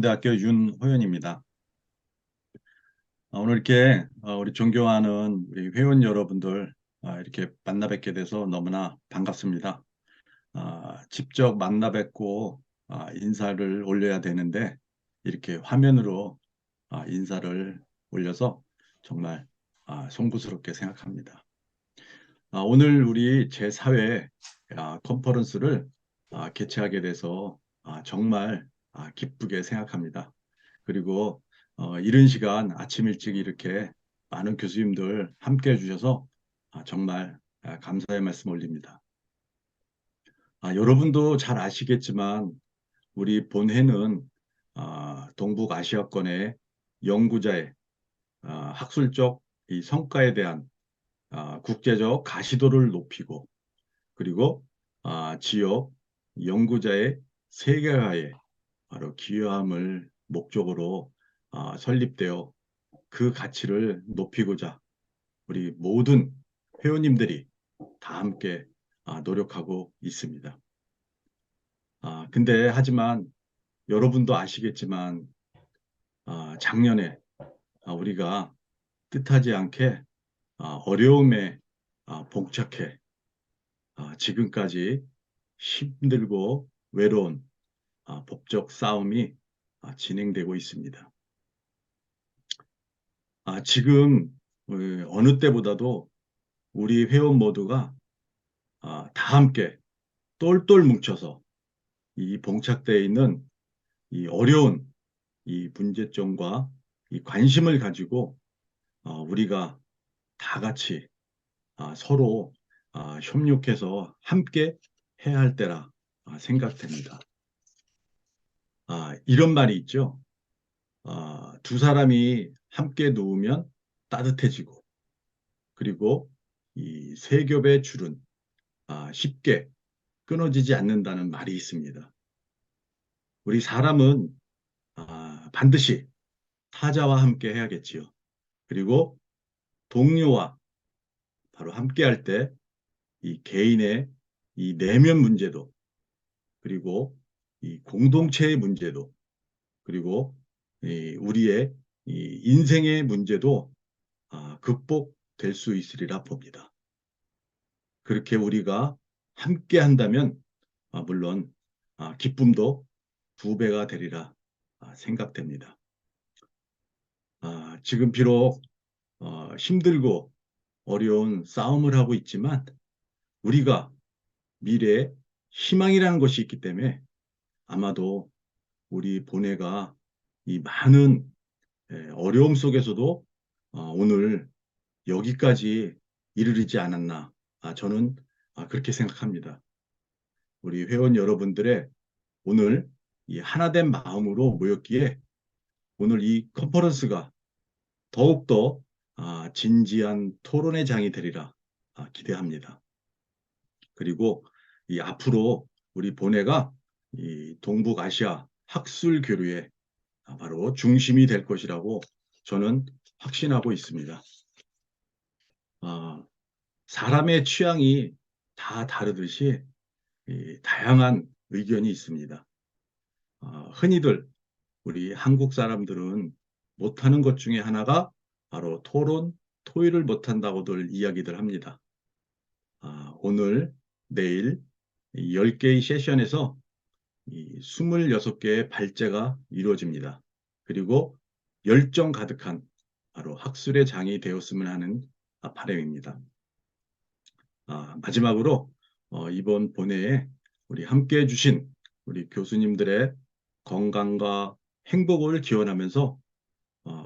대학교 윤호연입니다. 오늘 이렇게 우리 존경하는 우리 회원 여러분들 이렇게 만나 뵙게 돼서 너무나 반갑습니다. 직접 만나 뵙고 인사를 올려야 되는데 이렇게 화면으로 인사를 올려서 정말 송구스럽게 생각합니다. 오늘 우리 제4회 컨퍼런스를 개최하게 돼서 정말 기쁘게 생각합니다. 그리고 이른 시간 아침 일찍 이렇게 많은 교수님들 함께 해주셔서 정말 감사의 말씀 올립니다. 여러분도 잘 아시겠지만 우리 본회는 동북아시아권의 연구자의 학술적 이 성과에 대한 국제적 가시도를 높이고 그리고 지역 연구자의 세계화에 바로 기여함을 목적으로 설립되어 그 가치를 높이고자 우리 모든 회원님들이 다 함께 노력하고 있습니다. 근데 하지만 여러분도 아시겠지만 작년에 우리가 뜻하지 않게 어려움에 봉착해 지금까지 힘들고 외로운 법적 싸움이 진행되고 있습니다. 지금 어느 때보다도 우리 회원 모두가 다 함께 똘똘 뭉쳐서 이 봉착되어 있는 이 어려운 이 문제점과 이 관심을 가지고 우리가 다 같이 서로 협력해서 함께 해야 할 때라 생각됩니다. 이런 말이 있죠. 두 사람이 함께 누우면 따뜻해지고 그리고 이 세 겹의 줄은 쉽게 끊어지지 않는다는 말이 있습니다. 우리 사람은 반드시 타자와 함께 해야겠지요. 그리고 동료와 바로 함께 할 때 이 개인의 이 내면 문제도 그리고 이 공동체의 문제도 그리고 이 우리의 이 인생의 문제도 극복될 수 있으리라 봅니다. 그렇게 우리가 함께 한다면 물론 기쁨도 두 배가 되리라 생각됩니다. 지금 비록 힘들고 어려운 싸움을 하고 있지만 우리가 미래에 희망이라는 것이 있기 때문에 아마도 우리 본회가 이 많은 어려움 속에서도 오늘 여기까지 이르르지 않았나 저는 그렇게 생각합니다. 우리 회원 여러분들의 오늘 이 하나된 마음으로 모였기에 오늘 이 컨퍼런스가 더욱더 진지한 토론의 장이 되리라 기대합니다. 그리고 이 앞으로 우리 본회가 이 동북아시아 학술 교류의 바로 중심이 될 것이라고 저는 확신하고 있습니다. 사람의 취향이 다 다르듯이 다양한 의견이 있습니다. 흔히들 우리 한국 사람들은 못하는 것 중에 하나가 바로 토론, 토의를 못한다고들 이야기들 합니다. 오늘, 내일 10개의 세션에서 26개의 발제가 이루어집니다. 그리고 열정 가득한 바로 학술의 장이 되었으면 하는 바람입니다. 마지막으로 이번 본회에 우리 함께해 주신 우리 교수님들의 건강과 행복을 기원하면서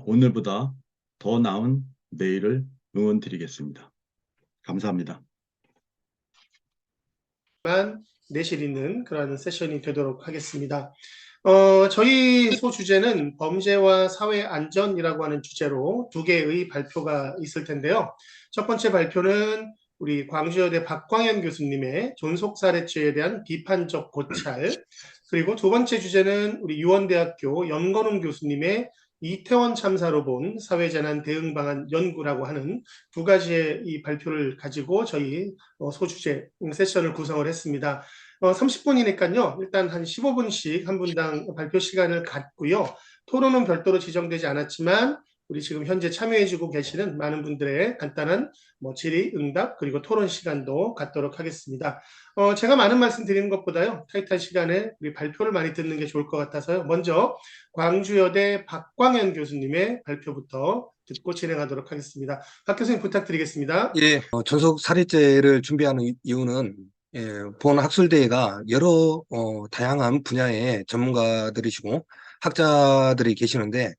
오늘보다 더 나은 내일을 응원드리겠습니다. 감사합니다. 내실 있는 그런 세션이 되도록 하겠습니다. 저희 소주제는 범죄와 사회 안전이라고 하는 주제로 두 개의 발표가 있을 텐데요. 첫 번째 발표는 우리 광주여대 박광현 교수님의 존속살해죄에 대한 비판적 고찰, 그리고 두 번째 주제는 우리 유원대학교 연건웅 교수님의 이태원 참사로 본 사회재난 대응 방안 연구라고 하는 두 가지의 이 발표를 가지고 저희 소주제 세션을 구성을 했습니다. 30분이니까요. 일단 한 15분씩 한 분당 발표 시간을 갖고요. 토론은 별도로 지정되지 않았지만 우리 지금 현재 참여해주고 계시는 많은 분들의 간단한 질의, 응답, 그리고 토론 시간도 갖도록 하겠습니다. 제가 많은 말씀 드리는 것보다요. 타이트한 시간에 우리 발표를 많이 듣는 게 좋을 것 같아서요. 먼저 광주여대 박광현 교수님의 발표부터 듣고 진행하도록 하겠습니다. 박 교수님 부탁드리겠습니다. 예, 전속 사례제를 준비하는 이유는 본 학술대회가 여러 다양한 분야의 전문가들이시고 학자들이 계시는데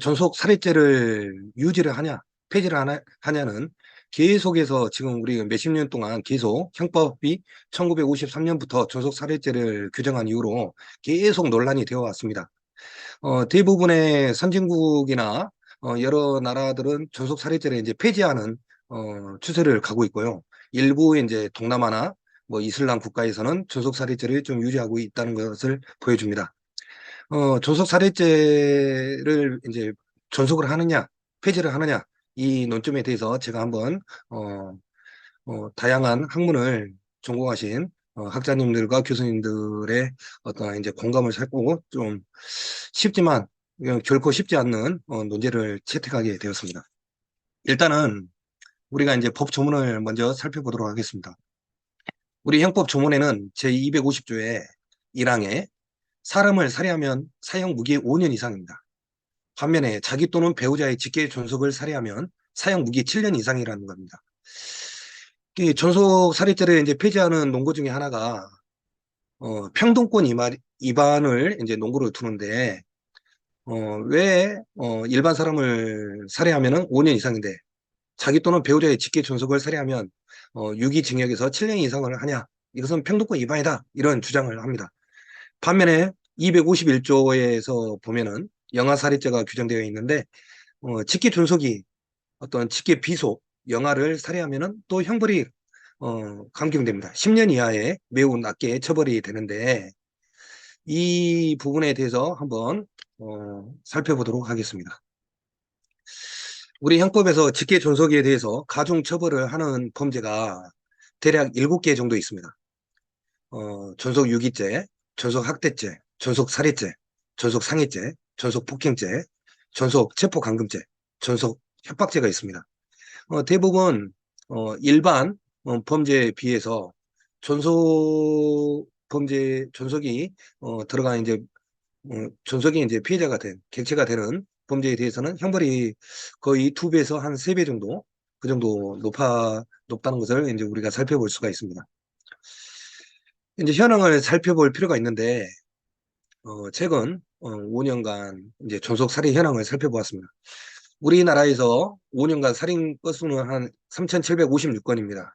전속 사례제를 유지를 하냐, 폐지를 하냐는 계속해서 지금 우리 몇십 년 동안 계속 형법이 1953년부터 전속 사례제를 규정한 이후로 계속 논란이 되어 왔습니다. 대부분의 선진국이나 여러 나라들은 전속 사례제를 이제 폐지하는 추세를 가고 있고요. 일부 이제 동남아나 뭐 이슬람 국가에서는 전속 사례제를 좀 유지하고 있다는 것을 보여줍니다. 전속 사례제를 이제 전속을 하느냐, 폐지를 하느냐 이 논점에 대해서 제가 한번 다양한 학문을 전공하신 학자님들과 교수님들의 어떤 이제 공감을 살고 좀 쉽지만 결코 쉽지 않는 논제를 채택하게 되었습니다. 일단은 우리가 이제 법 조문을 먼저 살펴보도록 하겠습니다. 우리 형법 조문에는 제250조의 1항에 사람을 살해하면 사형 무기 5년 이상입니다. 반면에 자기 또는 배우자의 직계 존속을 살해하면 사형 무기 7년 이상이라는 겁니다. 이 전속 살해죄를 이제 폐지하는 논거 중에 하나가 평등권 위반을 이제 논거로 두는데 왜 일반 사람을 살해하면은 5년 이상인데 자기 또는 배우자의 직계 존속을 살해하면 유기징역에서 7년 이상을 하냐? 이것은 평등권 위반이다. 이런 주장을 합니다. 반면에 251조에서 보면은 영아살해죄가 규정되어 있는데 직계 존속이 어떤 직계 비속 영아를 살해하면은 또 형벌이 감경됩니다. 10년 이하의 매우 낮게 처벌이 되는데 이 부분에 대해서 한번 살펴보도록 하겠습니다. 우리 형법에서 직계 존속에 대해서 가중 처벌을 하는 범죄가 대략 7개 정도 있습니다. 존속 유기죄, 존속 학대죄, 존속 살해죄, 존속 상해죄, 존속 폭행죄, 존속 체포감금죄, 존속 협박죄가 있습니다. 대부분 일반 범죄에 비해서 존속이 들어간 이제 존속이 이제 피해자가 된 객체가 되는 범죄에 대해서는 형벌이 거의 2배에서 한 3배 정도 그 정도 높다는 것을 이제 우리가 살펴볼 수가 있습니다. 이제 현황을 살펴볼 필요가 있는데 최근 5년간 이제 존속 살인 현황을 살펴보았습니다. 우리나라에서 5년간 살인 건수는 한 3,756건입니다.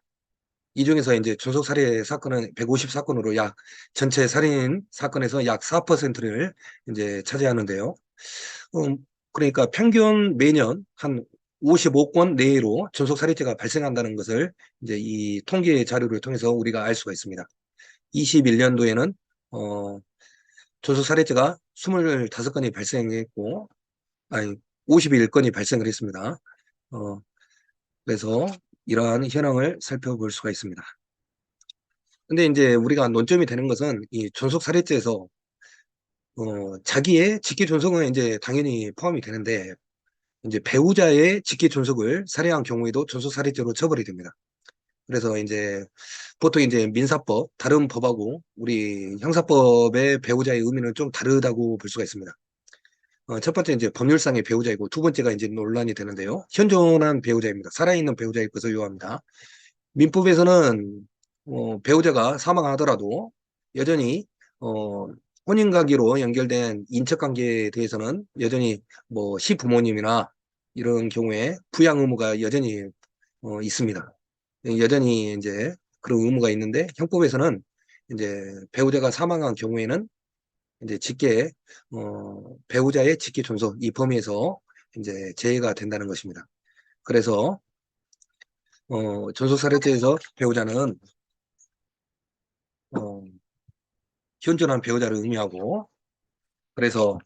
이 중에서 이제 존속 살해 사건은 154건으로 약 전체 살인 사건에서 약 4%를 이제 차지하는데요. 그러니까 평균 매년 한 55건 내외로 존속 살해죄가 발생한다는 것을 이제 이 통계 자료를 통해서 우리가 알 수가 있습니다. 21년도에는 존속 살해죄가 25건이 발생했고, 아니 51건이 발생을 했습니다. 그래서 이러한 현황을 살펴볼 수가 있습니다. 근데 이제 우리가 논점이 되는 것은 이 존속 살해죄에서 자기의 직계 존속은 이제 당연히 포함이 되는데 이제 배우자의 직계 존속을 살해한 경우에도 존속 살해죄로 처벌이 됩니다. 그래서 이제 보통 이제 민사법 다른 법하고 우리 형사법의 배우자의 의미는 좀 다르다고 볼 수가 있습니다. 첫 번째 이제 법률상의 배우자이고 두 번째가 이제 논란이 되는데요. 현존한 배우자입니다. 살아있는 배우자일 것을 요합니다. 민법에서는 배우자가 사망하더라도 여전히 혼인관계로 연결된 인척관계에 대해서는 여전히 뭐 시부모님이나 이런 경우에 부양 의무가 여전히 있습니다. 여전히 이제 그런 의무가 있는데 형법에서는 이제 배우자가 사망한 경우에는 이제 배우자의 직계 존속 이 범위에서 이제 제외가 된다는 것입니다. 그래서 존속살해죄에서 배우자는 현존한 배우자를 의미하고 그래서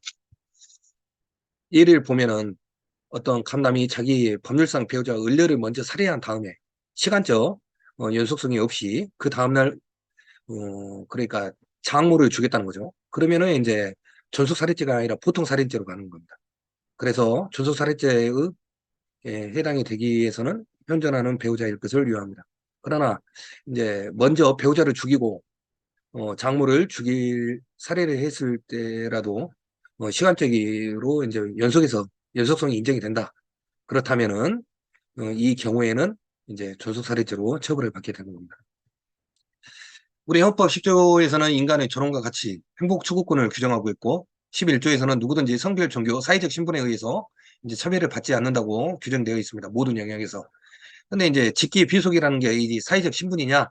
예를 보면은 어떤 감남이 자기 법률상 배우자 을녀를 먼저 살해한 다음에 시간적 연속성이 없이 그 다음날 그러니까 장모를 주겠다는 거죠. 그러면은 이제 전속살인죄가 아니라 보통살인죄로 가는 겁니다. 그래서 전속살인죄의 해당이 되기 위해서는 현존하는 배우자일 것을 요합니다. 그러나 이제 먼저 배우자를 죽이고 장모를 죽일 살해를 했을 때라도 시간적으로 이제 연속성이 인정이 된다. 그렇다면은 이 경우에는 이제 전속살인죄로 처벌을 받게 되는 겁니다. 우리 헌법 10조에서는 인간의 존엄과 가치, 행복 추구권을 규정하고 있고 11조에서는 누구든지 성별, 종교, 사회적 신분에 의해서 이제 차별을 받지 않는다고 규정되어 있습니다. 모든 영역에서. 근데 이제 직계 비속이라는 게 이 사회적 신분이냐,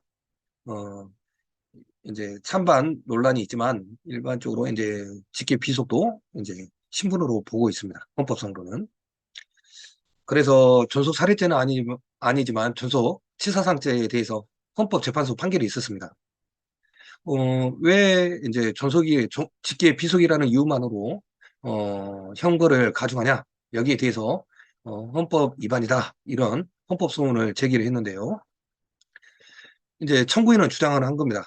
이제 찬반 논란이 있지만 일반적으로 이제 직계 비속도 이제 신분으로 보고 있습니다. 헌법상으로는. 그래서 전속 살해죄는 아니지만 전속 치사상죄에 대해서 헌법재판소 판결이 있었습니다. 왜 이제 직계 비속이라는 이유만으로 형벌을 가중하냐? 여기에 대해서 헌법 위반이다. 이런 헌법 소원을 제기를 했는데요. 이제 청구인은 주장을 한 겁니다.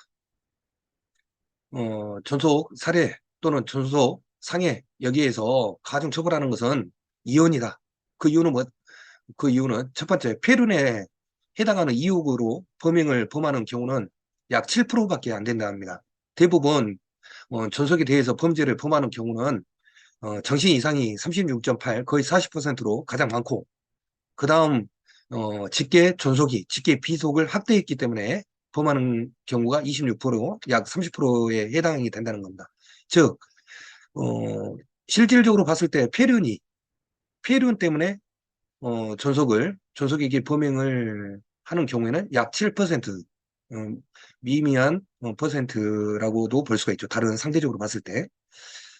전속 살해 또는 전속 상해 여기에서 가중 처벌하는 것은 이혼이다. 그 이유는 첫 번째 폐륜에 해당하는 이유로 범행을 범하는 경우는 약 7%밖에 안 된다 합니다. 대부분 전속에 대해서 범죄를 범하는 경우는 정신 이상이 36.8 거의 40%로 가장 많고 그 다음 직계 전속이 직계 비속을 확대했기 때문에 범하는 경우가 26%, 약 30%에 해당이 된다는 겁니다. 즉 실질적으로 봤을 때 폐륜 때문에 전속에게 범행을 하는 경우에는 약 7%, 미미한 퍼센트라고도 볼 수가 있죠. 다른 상대적으로 봤을 때.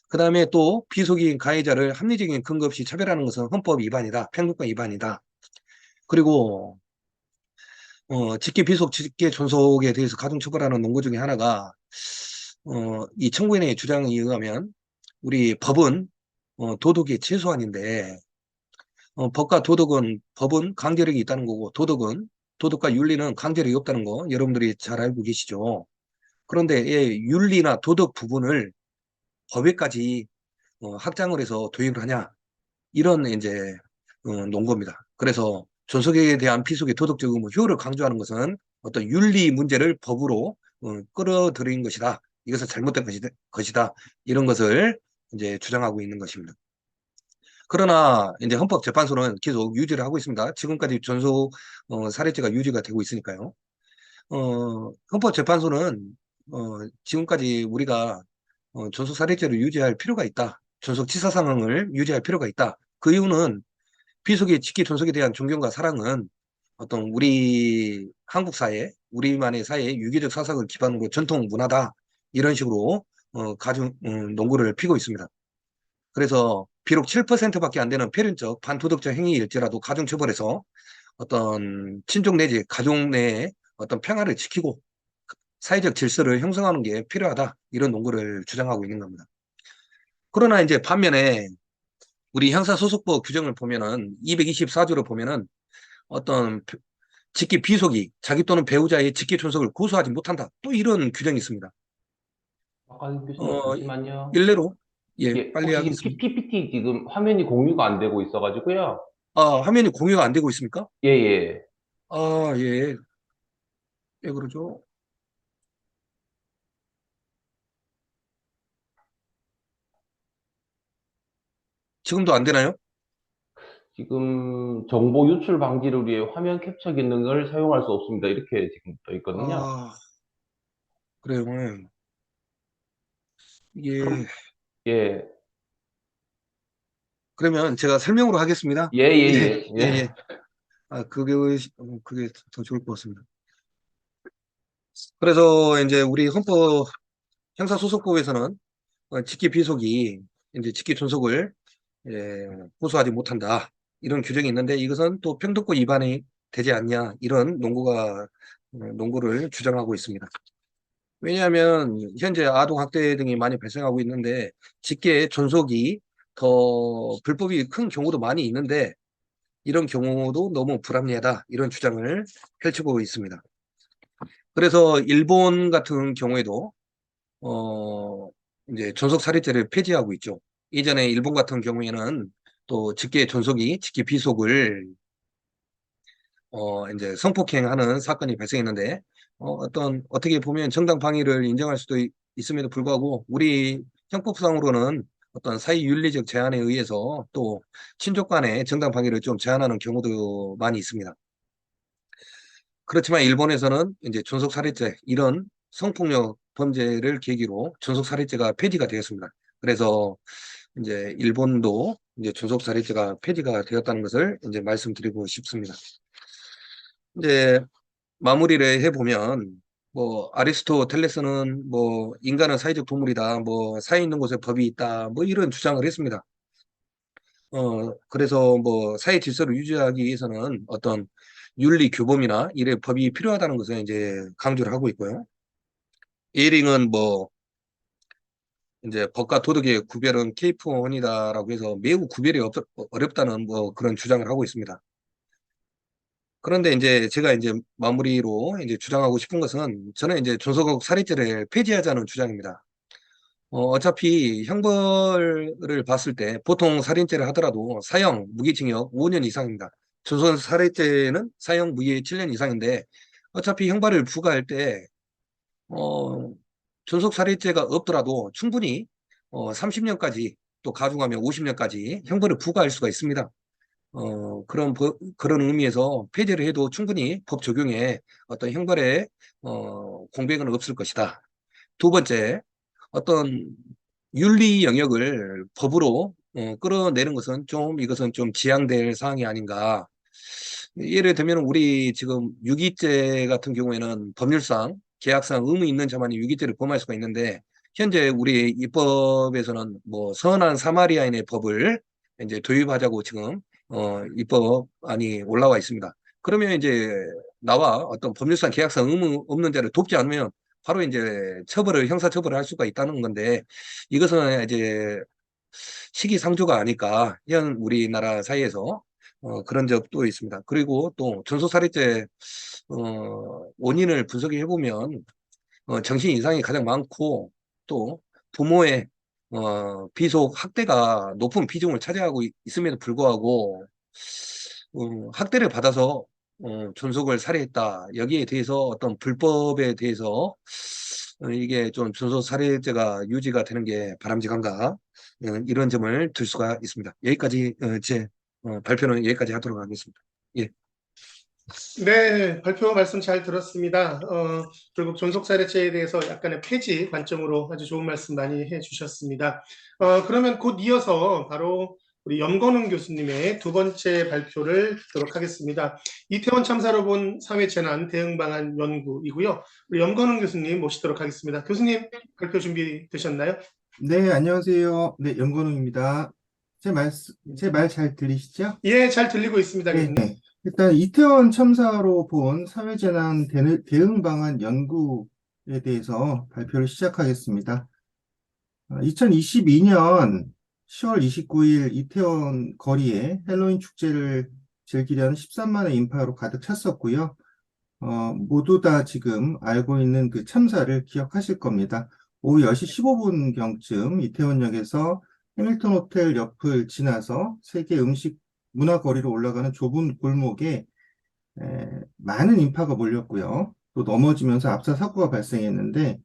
그 다음에 또 비속인 가해자를 합리적인 근거 없이 차별하는 것은 헌법 위반이다. 평등권 위반이다. 그리고 직계 비속, 직계 존속에 대해서 가중처벌하는 논거 중에 하나가 이 청구인의 주장에 의하면 우리 법은 도덕의 최소한인데 법과 법은 강제력이 있다는 거고 도덕과 윤리는 강제력이 없다는 거 여러분들이 잘 알고 계시죠. 그런데 윤리나 도덕 부분을 법에까지 확장을 해서 도입을 하냐 이런 이제 논거입니다. 그래서 존속에 대한 피속의 도덕적 의무 효를 강조하는 것은 어떤 윤리 문제를 법으로 끌어들인 것이다. 이것은 잘못된 것이다. 이런 것을 이제 주장하고 있는 것입니다. 그러나 이제 헌법재판소는 계속 유지를 하고 있습니다. 지금까지 전속 살해죄가 유지가 되고 있으니까요. 헌법재판소는 지금까지 우리가 전속 살해죄를 유지할 필요가 있다. 전속 치사 상황을 유지할 필요가 있다. 그 이유는 비속의 직계 존속에 대한 존경과 사랑은 어떤 우리 한국 사회, 우리만의 사회의 유교적 사상을 기반으로 전통 문화다. 이런 식으로 논구를 피고 있습니다. 그래서 비록 7%밖에 안 되는 폐륜적 반도덕적 행위일지라도 가중처벌해서 어떤 친족 내지 가족 내에 어떤 평화를 지키고 사회적 질서를 형성하는 게 필요하다. 이런 논거를 주장하고 있는 겁니다. 그러나 이제 반면에 우리 형사소송법 규정을 보면은 224조를 보면은 어떤 직계 비속이 자기 또는 배우자의 직계 존속을 고소하지 못한다. 또 이런 규정이 있습니다. 박광희 교수님 어, 잠시만요. 일례로 예, 빨리 혹시 지금 하겠습니다. PPT 지금 화면이 공유가 안 되고 있어가지고요. 화면이 공유가 안 되고 있습니까? 예, 예. 예. 왜 그러죠? 지금도 안 되나요? 지금 정보 유출 방지를 위해 화면 캡처 기능을 사용할 수 없습니다. 이렇게 지금 떠 있거든요. 그래요. 이게 그럼, 예, 그러면 제가 설명으로 하겠습니다. 예, 예, 예, 예. 예. 그게 더 좋을 것 같습니다. 그래서 이제 우리 헌법 형사소송법에서는 직계 비속이 이제 직계 존속을 고소하지 못한다. 이런 규정이 있는데 이것은 또 평등권 위반이 되지 않냐 이런 논구를 주장하고 있습니다. 왜냐하면 현재 아동학대 등이 많이 발생하고 있는데 직계 존속이 더 불법이 큰 경우도 많이 있는데 이런 경우도 너무 불합리하다 이런 주장을 펼치고 있습니다. 그래서 일본 같은 경우에도 어, 이제 존속살해죄를 폐지하고 있죠. 이전에 일본 같은 경우에는 또 직계 존속이 직계 비속을 이제 성폭행하는 사건이 발생했는데 어떻게 보면 정당 방위를 인정할 수도 있음에도 불구하고 우리 형법상으로는 어떤 사회윤리적 제한에 의해서 또 친족 간의 정당 방위를 좀 제한하는 경우도 많이 있습니다. 그렇지만 일본에서는 이제 존속살해죄 이런 성폭력 범죄를 계기로 존속살해죄가 폐지가 되었습니다. 그래서 이제 일본도 이제 존속살해죄가 폐지가 되었다는 것을 이제 말씀드리고 싶습니다. 이제 마무리를 해보면 뭐 아리스토텔레스는 뭐 인간은 사회적 동물이다, 뭐 사회 있는 곳에 법이 있다, 뭐 이런 주장을 했습니다. 그래서 뭐 사회 질서를 유지하기 위해서는 어떤 윤리 규범이나 이래 법이 필요하다는 것을 이제 강조를 하고 있고요. 예링은 뭐 이제 법과 도덕의 구별은 케이프원이다라고 해서 매우 구별이 어렵다는 뭐 그런 주장을 하고 있습니다. 그런데 이제 제가 이제 마무리로 이제 주장하고 싶은 것은 저는 이제 존속국 살해죄를 폐지하자는 주장입니다. 어차피 형벌을 봤을 때 보통 살인죄를 하더라도 사형, 무기징역 5년 이상입니다. 조선 살해죄는 사형, 무기 7년 이상인데 어차피 형벌을 부과할 때 존속 살해죄가 없더라도 충분히 30년까지 또 가중하면 50년까지 형벌을 부과할 수가 있습니다. 그런 의미에서 폐지를 해도 충분히 법 적용에 어떤 형벌의 공백은 없을 것이다. 두 번째, 어떤 윤리 영역을 법으로 끌어내는 것은 이것은 좀 지양될 사항이 아닌가. 예를 들면 우리 지금 유기죄 같은 경우에는 법률상 계약상 의무 있는 자만이 유기죄를 범할 수가 있는데 현재 우리 입법에서는 뭐 선한 사마리아인의 법을 이제 도입하자고 지금 입법안이 올라와 있습니다. 그러면 이제 나와 어떤 법률상 계약상 의무 없는 자를 돕지 않으면 바로 이제 형사 처벌을 할 수가 있다는 건데 이것은 이제 시기상조가 아닐까 현 우리나라 사회에서 그런 적도 있습니다. 그리고 또 전소살해죄 원인을 분석해 보면 정신 이상이 가장 많고 또 부모의 비속 학대가 높은 비중을 차지하고 있음에도 불구하고 학대를 받아서 존속을 살해했다. 여기에 대해서 어떤 불법에 대해서 이게 좀 존속 살해죄가 유지가 되는 게 바람직한가 이런 점을 들 수가 있습니다. 여기까지 제 발표는 여기까지 하도록 하겠습니다. 예. 네, 발표 말씀 잘 들었습니다. 결국 존속살해죄에 대해서 약간의 폐지 관점으로 아주 좋은 말씀 많이 해주셨습니다. 그러면 곧 이어서 바로 우리 염건웅 교수님의 두 번째 발표를 듣도록 하겠습니다. 이태원 참사로 본 사회재난 대응 방안 연구이고요. 우리 염건웅 교수님 모시도록 하겠습니다. 교수님 발표 준비되셨나요? 네, 안녕하세요. 네, 연건웅입니다. 제 말 잘 들리시죠? 예, 잘 들리고 있습니다, 네, 교수님. 일단 이태원 참사로 본 사회재난 대응 방안 연구에 대해서 발표를 시작하겠습니다. 2022년 10월 29일 이태원 거리에 헬로윈 축제를 즐기려는 13만의 인파로 가득 찼었고요. 모두 다 지금 알고 있는 그 참사를 기억하실 겁니다. 오후 10시 15분경쯤 이태원역에서 해밀턴 호텔 옆을 지나서 세계 음식 문화 거리로 올라가는 좁은 골목에 많은 인파가 몰렸고요. 또 넘어지면서 압사 사고가 발생했는데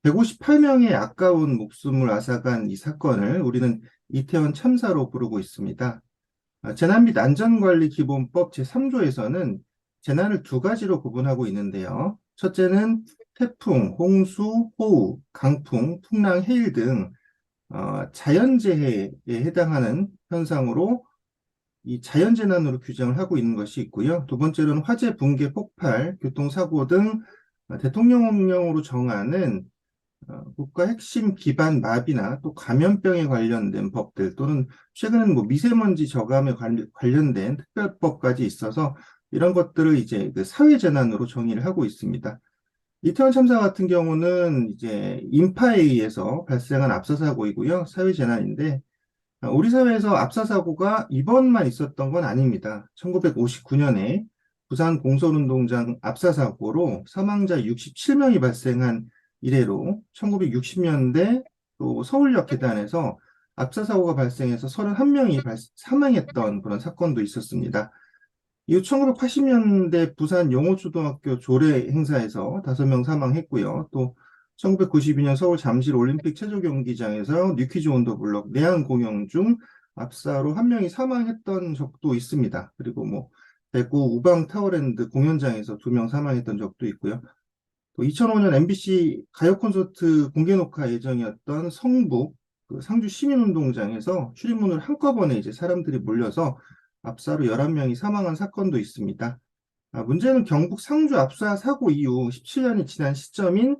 158명의 아까운 목숨을 앗아간 이 사건을 우리는 이태원 참사로 부르고 있습니다. 재난 및 안전관리기본법 제3조에서는 재난을 두 가지로 구분하고 있는데요. 첫째는 태풍, 홍수, 호우, 강풍, 풍랑, 해일 등 자연재해에 해당하는 현상으로 이 자연재난으로 규정을 하고 있는 것이 있고요. 두 번째로는 화재, 붕괴, 폭발, 교통사고 등 대통령령으로 정하는 국가 핵심 기반 마비나 또 감염병에 관련된 법들 또는 최근에는 뭐 미세먼지 저감에 관련된 특별법까지 있어서 이런 것들을 이제 그 사회재난으로 정의를 하고 있습니다. 이태원 참사 같은 경우는 이제 인파에 의해서 발생한 압사사고이고요. 사회재난인데 우리 사회에서 압사사고가 이번만 있었던 건 아닙니다. 1959년에 부산 공설운동장 압사 사고로 사망자 67명이 발생한 이래로 1960년대 또 서울역 계단에서 압사 사고가 발생해서 31명이 사망했던 그런 사건도 있었습니다. 이후 1980년대 부산 영호초등학교 조례 행사에서 5명 사망했고요. 또 1992년 서울 잠실 올림픽 체조 경기장에서 뉴퀴즈 온 더 블럭 내한 공연 중 압사로 1명이 사망했던 적도 있습니다. 그리고 뭐 대구 우방 타워랜드 공연장에서 2명 사망했던 적도 있고요. 또 2005년 MBC 가요 콘서트 공개 녹화 예정이었던 성북 그 상주 시민운동장에서 출입문을 한꺼번에 이제 사람들이 몰려서 압사로 11명이 사망한 사건도 있습니다. 문제는 경북 상주 압사 사고 이후 17년이 지난 시점인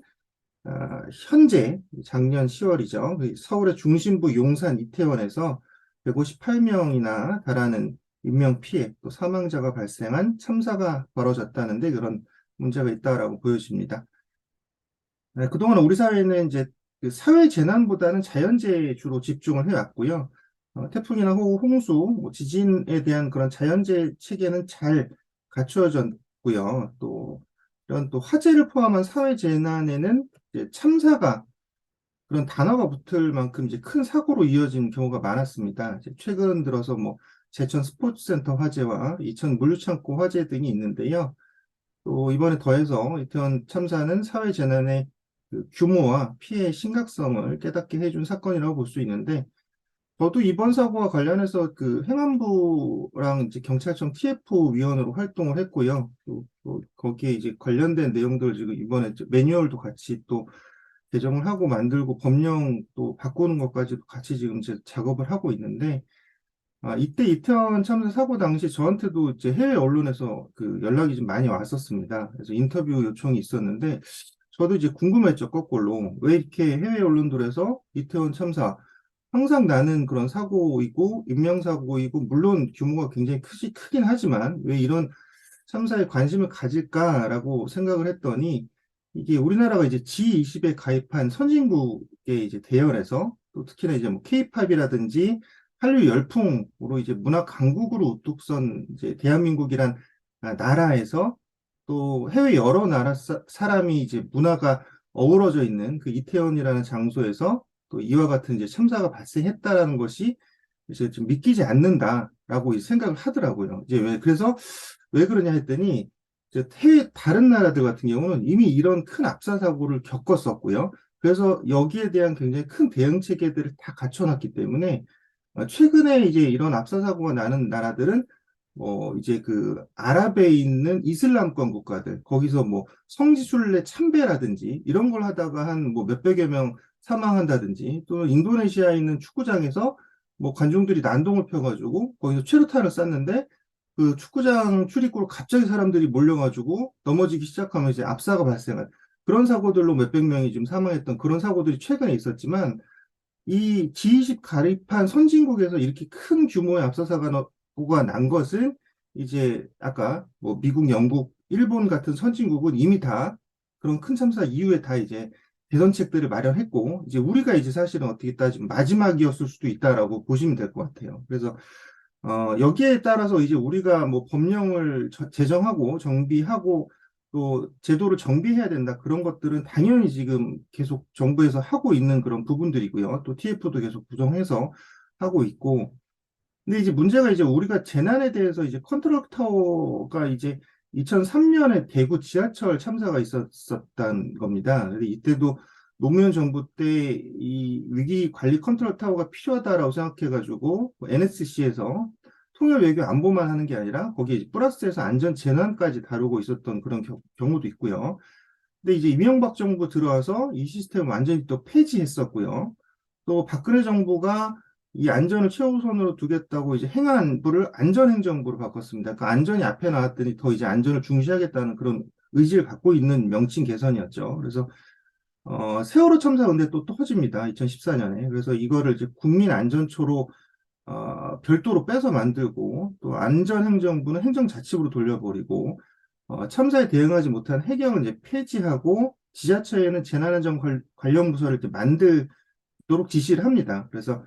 현재 작년 10월이죠. 서울의 중심부 용산 이태원에서 158명이나 달하는 인명피해 또 사망자가 발생한 참사가 벌어졌다는데 그런 문제가 있다라고 보여집니다. 그동안 우리 사회는 이제 그 사회 재난보다는 자연재해에 주로 집중을 해왔고요. 태풍이나 홍수, 뭐 지진에 대한 그런 자연재해 체계는 잘 갖추어졌고요. 또 이런 또 화재를 포함한 사회 재난에는 이제 참사가 그런 단어가 붙을 만큼 이제 큰 사고로 이어진 경우가 많았습니다. 이제 최근 들어서 뭐 제천 스포츠센터 화재와 이천 물류창고 화재 등이 있는데요. 또 이번에 더해서 이태원 참사는 사회 재난의 그 규모와 피해의 심각성을 깨닫게 해준 사건이라고 볼 수 있는데, 저도 이번 사고와 관련해서 그 행안부랑 이제 경찰청 TF 위원으로 활동을 했고요. 또 거기에 이제 관련된 내용들 지금 이번에 매뉴얼도 같이 또 개정을 하고 만들고 법령 또 바꾸는 것까지도 같이 지금 이제 작업을 하고 있는데, 이때 이태원 참사 사고 당시 저한테도 이제 해외 언론에서 그 연락이 좀 많이 왔었습니다. 그래서 인터뷰 요청이 있었는데, 저도 이제 궁금했죠, 거꾸로. 왜 이렇게 해외 언론들에서 이태원 참사, 항상 나는 그런 사고이고, 인명사고이고, 물론 규모가 굉장히 크긴 하지만, 왜 이런 참사에 관심을 가질까라고 생각을 했더니, 이게 우리나라가 이제 G20에 가입한 선진국의 이제 대열에서, 또 특히나 이제 뭐 K-팝이라든지, 한류 열풍으로 이제 문화 강국으로 우뚝 선 이제 대한민국이란 나라에서 또 해외 여러 나라 사람이 이제 문화가 어우러져 있는 그 이태원이라는 장소에서 또 이와 같은 이제 참사가 발생했다라는 것이 이제 좀 믿기지 않는다라고 생각을 하더라고요. 이제 그래서 왜 그러냐 했더니 이제 해외 다른 나라들 같은 경우는 이미 이런 큰 압사 사고를 겪었었고요. 그래서 여기에 대한 굉장히 큰 대응 체계들을 다 갖춰놨기 때문에 최근에 이제 이런 압사 사고가 나는 나라들은 이제 그 아랍에 있는 이슬람권 국가들 거기서 뭐 성지순례 참배라든지 이런 걸 하다가 한 뭐 몇백여 명 사망한다든지 또 인도네시아에 있는 축구장에서 뭐 관중들이 난동을 펴가지고 거기서 최루탄을 쐈는데 그 축구장 출입구로 갑자기 사람들이 몰려가지고 넘어지기 시작하면 이제 압사가 발생한 그런 사고들로 몇백 명이 좀 사망했던 그런 사고들이 최근에 있었지만 이 G20 가입한 선진국에서 이렇게 큰 규모의 압사 사고가 난 것은 이제 아까 뭐 미국, 영국, 일본 같은 선진국은 이미 다 그런 큰 참사 이후에 다 이제 개선책들을 마련했고 이제 우리가 이제 사실은 어떻게 따지면 마지막이었을 수도 있다라고 보시면 될 것 같아요. 그래서 여기에 따라서 이제 우리가 뭐 법령을 제정하고 정비하고 또 제도를 정비해야 된다. 그런 것들은 당연히 지금 계속 정부에서 하고 있는 그런 부분들이고요. 또 TF도 계속 구성해서 하고 있고. 근데 이제 문제가 이제 우리가 재난에 대해서 이제 컨트롤 타워가 이제 2003년에 대구 지하철 참사가 있었던 겁니다. 근데 이때도 노무현 정부 때 이 위기 관리 컨트롤 타워가 필요하다라고 생각해가지고 NSC에서 통일 외교 안보만 하는 게 아니라 거기에 플러스해서 안전 재난까지 다루고 있었던 그런 경우도 있고요. 근데 이제 이명박 정부 들어와서 이 시스템을 완전히 또 폐지했었고요. 또 박근혜 정부가 이 안전을 최우선으로 두겠다고 이제 행안부를 안전행정부로 바꿨습니다. 그 안전이 앞에 나왔더니 더 이제 안전을 중시하겠다는 그런 의지를 갖고 있는 명칭 개선이었죠. 그래서 세월호 참사 근데 또 터집니다. 2014년에. 그래서 이거를 이제 국민안전처로 별도로 빼서 만들고 또 안전행정부는 행정자치부로 돌려버리고 참사에 대응하지 못한 해경을 이제 폐지하고 지자체에는 재난안전 관련 부서를 이제 만들도록 지시를 합니다. 그래서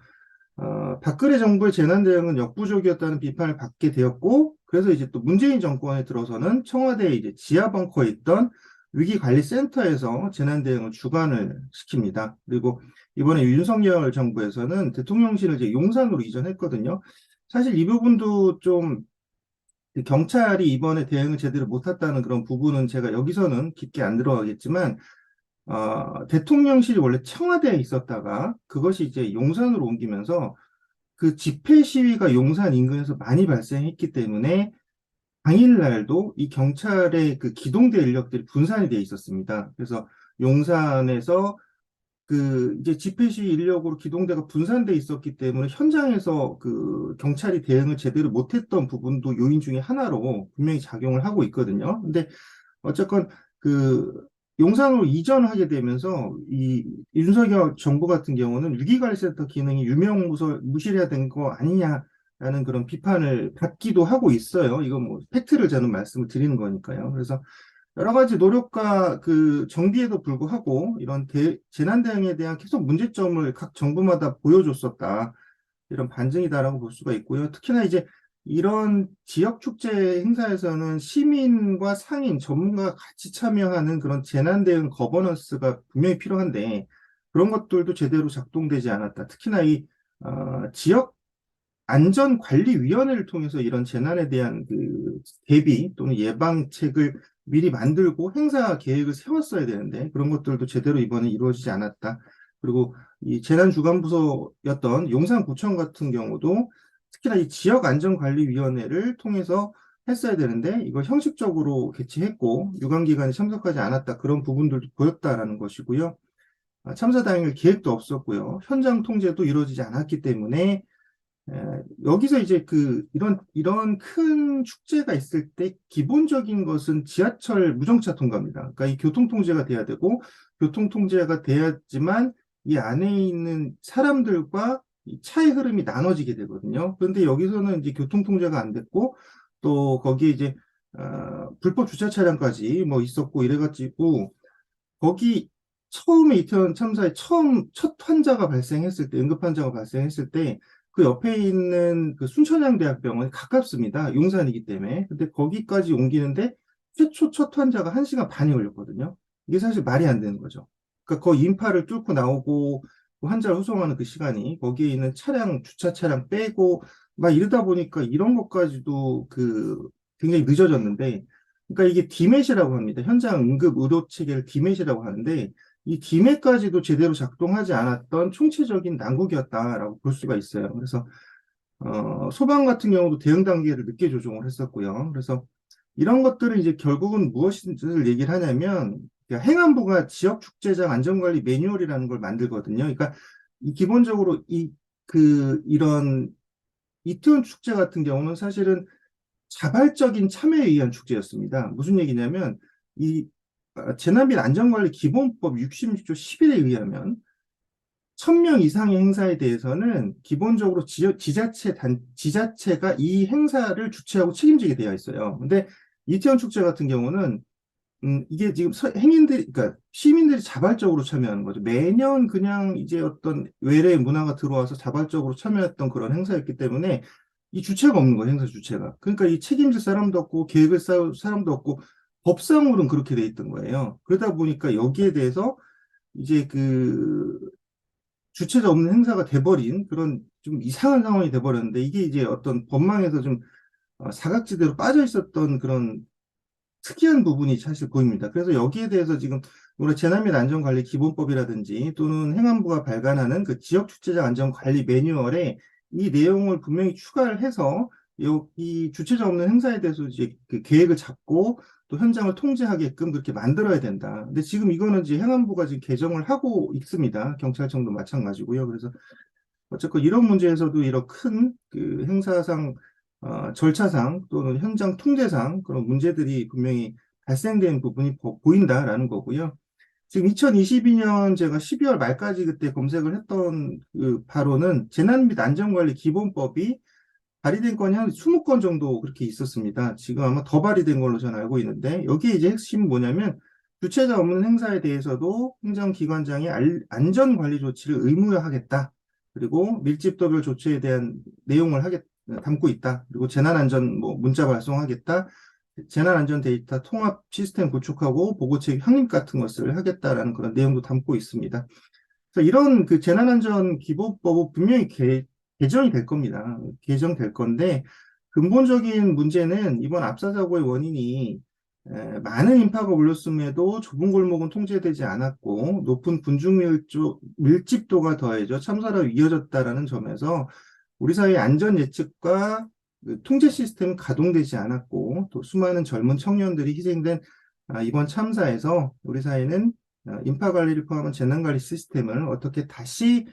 박근혜 정부의 재난 대응은 역부족이었다는 비판을 받게 되었고 그래서 이제 또 문재인 정권에 들어서는 청와대 이제 지하 벙커에 있던 위기관리센터에서 재난 대응을 주관을 시킵니다. 그리고 이번에 윤석열 정부에서는 대통령실을 이제 용산으로 이전했거든요. 사실 이 부분도 좀 경찰이 이번에 대응을 제대로 못했다는 그런 부분은 제가 여기서는 깊게 안 들어가겠지만, 대통령실이 원래 청와대에 있었다가 그것이 이제 용산으로 옮기면서 그 집회 시위가 용산 인근에서 많이 발생했기 때문에 당일날도 이 경찰의 그 기동대 인력들이 분산이 돼 있었습니다. 그래서 용산에서 그 이제 집회 시위 인력으로 기동대가 분산돼 있었기 때문에 현장에서 그 경찰이 대응을 제대로 못했던 부분도 요인 중에 하나로 분명히 작용을 하고 있거든요. 근데 어쨌건 그 용산으로 이전하게 되면서 이 윤석열 정부 같은 경우는 위기관리센터 기능이 유명무실해야 된 거 아니냐라는 그런 비판을 받기도 하고 있어요. 이건 뭐 팩트를 저는 말씀을 드리는 거니까요. 그래서 여러 가지 노력과 그 정비에도 불구하고 이런 재난 대응에 대한 계속 문제점을 각 정부마다 보여줬었다. 이런 반증이다라고 볼 수가 있고요. 특히나 이제 이런 지역 축제 행사에서는 시민과 상인, 전문가가 같이 참여하는 그런 재난 대응 거버넌스가 분명히 필요한데 그런 것들도 제대로 작동되지 않았다. 특히나 이 지역 안전관리위원회를 통해서 이런 재난에 대한 그 대비 또는 예방책을 미리 만들고 행사 계획을 세웠어야 되는데 그런 것들도 제대로 이번에 이루어지지 않았다. 그리고 이 재난주간부서였던 용산구청 같은 경우도 특히나 이 지역안전관리위원회를 통해서 했어야 되는데 이걸 형식적으로 개최했고 유관기관이 참석하지 않았다. 그런 부분들도 보였다라는 것이고요. 참사 당일 계획도 없었고요. 현장 통제도 이루어지지 않았기 때문에 여기서 이제 이런 큰 축제가 있을 때 기본적인 것은 지하철 무정차 통과입니다. 그러니까 이 교통 통제가 돼야 되고, 교통 통제가 돼야지만 이 안에 있는 사람들과 이 차의 흐름이 나눠지게 되거든요. 그런데 여기서는 이제 교통 통제가 안 됐고, 또 거기에 이제, 불법 주차 차량까지 뭐 있었고 이래가지고, 거기 처음에 이태원 참사에 첫 환자가 발생했을 때, 응급 환자가 발생했을 때, 그 옆에 있는 그 순천향대학병원이 가깝습니다. 용산이기 때문에. 근데 거기까지 옮기는데 최초 첫 환자가 1시간 반이 걸렸거든요. 이게 사실 말이 안 되는 거죠. 그러니까 그 인파를 뚫고 나오고 그 환자를 후송하는 그 시간이 거기에 있는 주차 차량 빼고 막 이러다 보니까 이런 것까지도 굉장히 늦어졌는데 그러니까 이게 디맷이라고 합니다. 현장 응급 의료 체계를 디맷이라고 하는데 이 디맷까지도 제대로 작동하지 않았던 총체적인 난국이었다라고 볼 수가 있어요. 그래서 소방 같은 경우도 대응 단계를 늦게 조정을 했었고요. 그래서 이런 것들은 이제 결국은 무엇을 얘기를 하냐면 그러니까 행안부가 지역 축제장 안전관리 매뉴얼이라는 걸 만들거든요. 그러니까 기본적으로 이런 이태원 축제 같은 경우는 사실은 자발적인 참여에 의한 축제였습니다. 무슨 얘기냐면 이 재난 및 안전관리 기본법 66조 11에 의하면 1000명 이상의 행사에 대해서는 기본적으로 지자체가 이 행사를 주최하고 책임지게 되어 있어요. 근데 이태원 축제 같은 경우는 이게 지금 그러니까 시민들이 자발적으로 참여하는 거죠. 매년 그냥 이제 어떤 외래의 문화가 들어와서 자발적으로 참여했던 그런 행사였기 때문에 이 주체가 없는 거예요, 행사 주체가. 그러니까 이 책임질 사람도 없고 계획을 세울 사람도 없고 법상으로는 그렇게 돼 있던 거예요. 그러다 보니까 여기에 대해서 이제 주체가 없는 행사가 돼버린 그런 좀 이상한 상황이 돼버렸는데 이게 이제 어떤 법망에서 좀 사각지대로 빠져 있었던 그런 특이한 부분이 사실 보입니다. 그래서 여기에 대해서 지금 우리 재난 및 안전관리 기본법이라든지 또는 행안부가 발간하는 그 지역축제장 안전관리 매뉴얼에 이 내용을 분명히 추가를 해서 이 주체자 없는 행사에 대해서 이제 그 계획을 잡고 또 현장을 통제하게끔 그렇게 만들어야 된다. 근데 지금 이거는 이제 행안부가 지금 개정을 하고 있습니다. 경찰청도 마찬가지고요. 그래서 어쨌건 이런 문제에서도 이런 큰 행사상 절차상 또는 현장 통제상 그런 문제들이 분명히 발생된 부분이 보인다라는 거고요. 지금 2022년 제가 12월 말까지 그때 검색을 했던 그 바로는 재난 및 안전관리 기본법이 발의된 건이 한 20건 정도 그렇게 있었습니다. 지금 아마 더 발의된 걸로 저는 알고 있는데 여기에 이제 핵심은 뭐냐면 주체자 없는 행사에 대해서도 행정기관장이 안전관리 조치를 의무화하겠다. 그리고 밀집도별 조치에 대한 내용을 담고 있다. 그리고 재난안전 뭐 문자 발송하겠다. 재난안전 데이터 통합 시스템 구축하고 보고체계 확립 같은 것을 하겠다라는 그런 내용도 담고 있습니다. 그래서 이런 그 재난안전 기본법은 분명히 개정이 될 겁니다. 개정될 건데 근본적인 문제는 이번 압사 사고의 원인이 많은 인파가 몰렸음에도 좁은 골목은 통제되지 않았고 높은 군중 밀집도가 더해져 참사로 이어졌다라는 점에서 우리 사회의 안전 예측과 그 통제 시스템이 가동되지 않았고 또 수많은 젊은 청년들이 희생된 이번 참사에서 우리 사회는 인파 관리를 포함한 재난 관리 시스템을 어떻게 다시